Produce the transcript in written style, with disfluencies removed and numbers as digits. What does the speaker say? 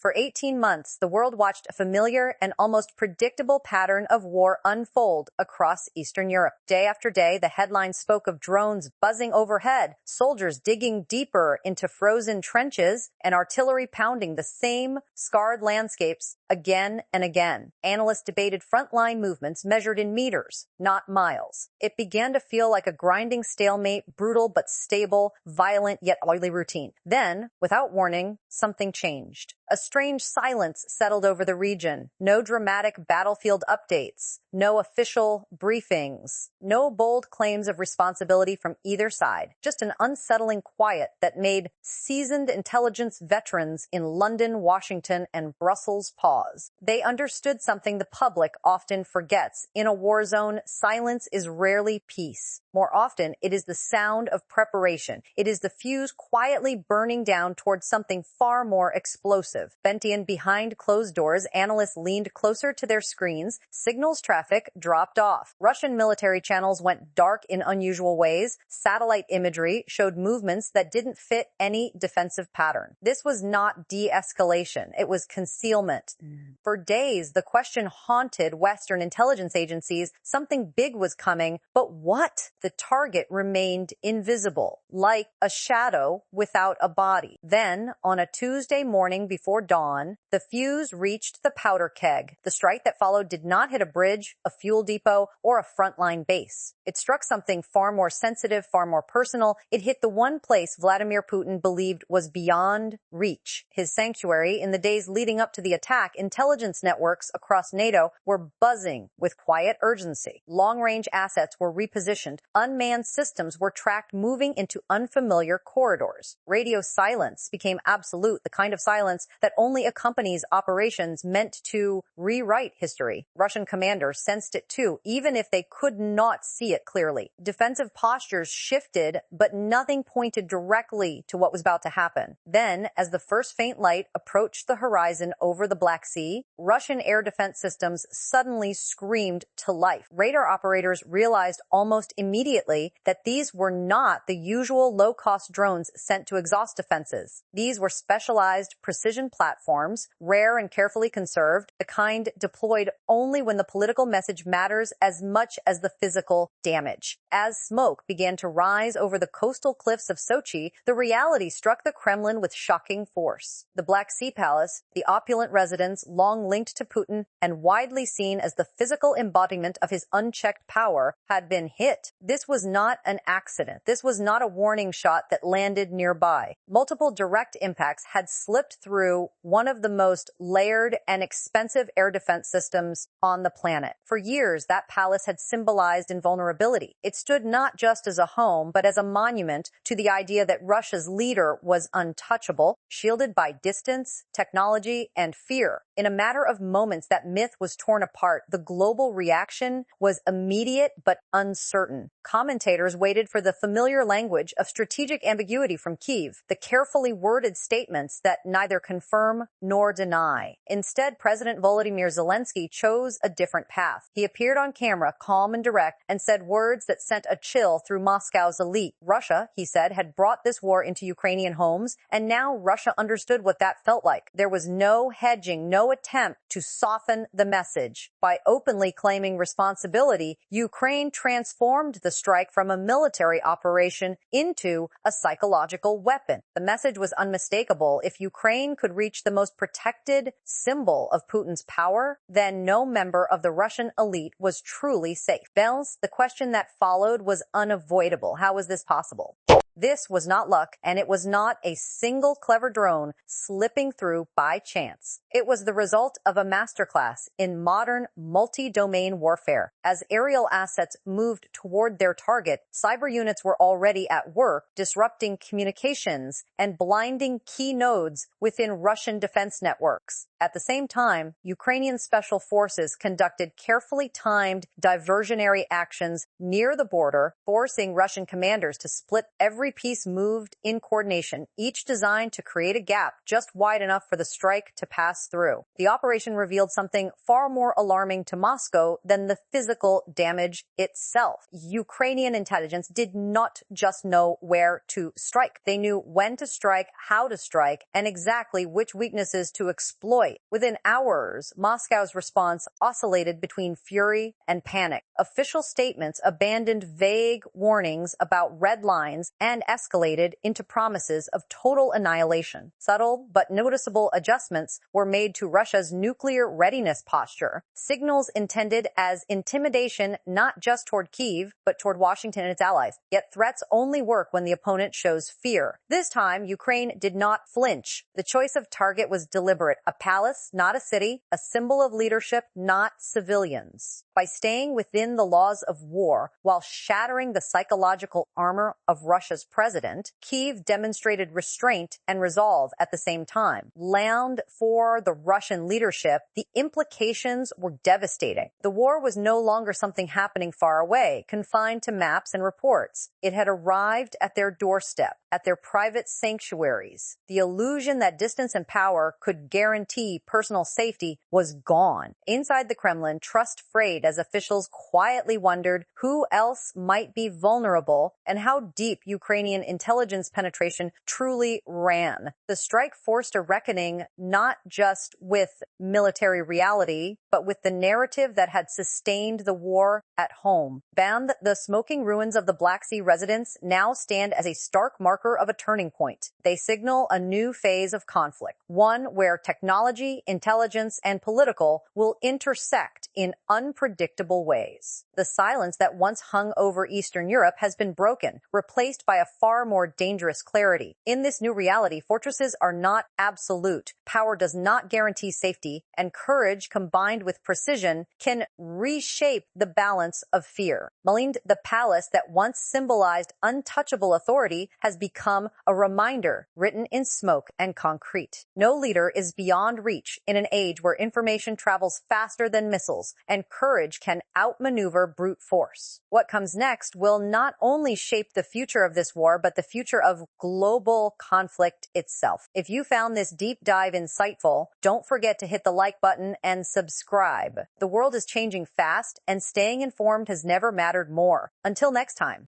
For 18 months, the world watched a familiar and almost predictable pattern of war unfold across Eastern Europe. Day after day, the headlines spoke of drones buzzing overhead, soldiers digging deeper into frozen trenches, and artillery pounding the same scarred landscapes again and again. Analysts debated frontline movements measured in meters, not miles. It began to feel like a grinding stalemate, brutal but stable, violent yet oily routine. Then, without warning, something changed. A strange silence settled over the region. No dramatic battlefield updates, no official briefings, no bold claims of responsibility from either side. Just an unsettling quiet that made seasoned intelligence veterans in London, Washington, and Brussels pause. They understood something the public often forgets. In a war zone, silence is rarely peace. More often, it is the sound of preparation. It is the fuse quietly burning down towards something far more explosive. Bent in behind closed doors, analysts leaned closer to their screens. Signals traffic dropped off. Russian military channels went dark in unusual ways. Satellite imagery showed movements that didn't fit any defensive pattern. This was not de-escalation. It was concealment. For days, the question haunted Western intelligence agencies. Something big was coming, but what? The target remained invisible, like a shadow without a body. Then, on a Tuesday morning before dawn, the fuse reached the powder keg. The strike that followed did not hit a bridge, a fuel depot, or a frontline base. It struck something far more sensitive, far more personal. It hit the one place Vladimir Putin believed was beyond reach, his sanctuary. In the days leading up to the attack, intelligence networks across NATO were buzzing with quiet urgency. Long-range assets were repositioned. Unmanned systems were tracked, moving into unfamiliar corridors. Radio silence became absolute, the kind of silence that only accompanies operations meant to rewrite history. Russian commanders sensed it too, even if they could not see it clearly. Defensive postures shifted, but nothing pointed directly to what was about to happen. Then, as the first faint light approached the horizon over the Black Sea, Russian air defense systems suddenly screamed to life. Radar operators realized almost immediately that these were not the usual low-cost drones sent to exhaust defenses. These were specialized precision platforms, rare and carefully conserved, the kind deployed only when the political message matters as much as the physical damage. As smoke began to rise over the coastal cliffs of Sochi, the reality struck the Kremlin with shocking force. The Black Sea Palace, the opulent residence long linked to Putin and widely seen as the physical embodiment of his unchecked power, had been hit. This was not an accident. This was not a warning shot that landed nearby. Multiple direct impacts had slipped through one of the most layered and expensive air defense systems on the planet. For years, that palace had symbolized invulnerability. It stood not just as a home, but as a monument to the idea that Russia's leader was untouchable, shielded by distance, technology, and fear. In a matter of moments, that myth was torn apart. The global reaction was immediate but uncertain. Commentators waited for the familiar language of strategic ambiguity from Kyiv, the carefully worded statements that neither confirm nor deny. Instead, President Volodymyr Zelensky chose a different path. He appeared on camera, calm and direct, and said words that sent a chill through Moscow's elite. Russia, he said, had brought this war into Ukrainian homes, and now Russia understood what that felt like. There was no hedging, no attempt to soften the message. By openly claiming responsibility, Ukraine transformed the strike from a military operation into a psychological weapon. The message was unmistakable. If Ukraine could reach the most protected symbol of Putin's power, then no member of the Russian elite was truly safe. Bells, the question that followed was unavoidable. How was this possible? This was not luck, and it was not a single clever drone slipping through by chance. It was the result of a masterclass in modern multi-domain warfare. As aerial assets moved toward their target, cyber units were already at work, disrupting communications and blinding key nodes within Russian defense networks. At the same time, Ukrainian special forces conducted carefully timed diversionary actions near the border, forcing Russian commanders to split every piece moved in coordination, each designed to create a gap just wide enough for the strike to pass through. The operation revealed something far more alarming to Moscow than the physical damage itself. Ukrainian intelligence did not just know where to strike. They knew when to strike, how to strike, and exactly which weaknesses to exploit. Within hours, Moscow's response oscillated between fury and panic. Official statements abandoned vague warnings about red lines and escalated into promises of total annihilation. Subtle but noticeable adjustments were made to Russia's nuclear readiness posture, signals intended as intimidation not just toward Kyiv, but toward Washington and its allies. Yet threats only work when the opponent shows fear. This time, Ukraine did not flinch. The choice of target was deliberate. A palace, not a city, a symbol of leadership, not civilians. By staying within the laws of war while shattering the psychological armor of Russia's president, Kyiv demonstrated restraint and resolve at the same time. Land for the Russian leadership, the implications were devastating. The war was no longer something happening far away, confined to maps and reports. It had arrived at their doorstep, at their private sanctuaries. The illusion that distance and power could guarantee personal safety was gone. Inside the Kremlin, trust frayed as officials quietly wondered who else might be vulnerable and how deep Ukrainian intelligence penetration truly ran. The strike forced a reckoning not just with military reality, but with the narrative that had sustained the war at home. The smoking ruins of the Black Sea residence now stand as a stark marker of a turning point. They signal a new phase of conflict, one where technology, intelligence, and political will intersect in unpredictable ways. The silence that once hung over Eastern Europe has been broken, replaced by a far more dangerous clarity. In this new reality, fortresses are not absolute. Power does not guarantee safety, and courage combined with precision can reshape the balance of fear. Malind, the palace that once symbolized untouchable authority, has become a reminder written in smoke and concrete. No leader is beyond reach in an age where information travels faster than missiles and courage can outmaneuver brute force. What comes next will not only shape the future of this war, but the future of global conflict itself. If you found this deep dive insightful, don't forget to hit the like button and subscribe. The world is changing fast, and staying informed has never mattered more. Until next time.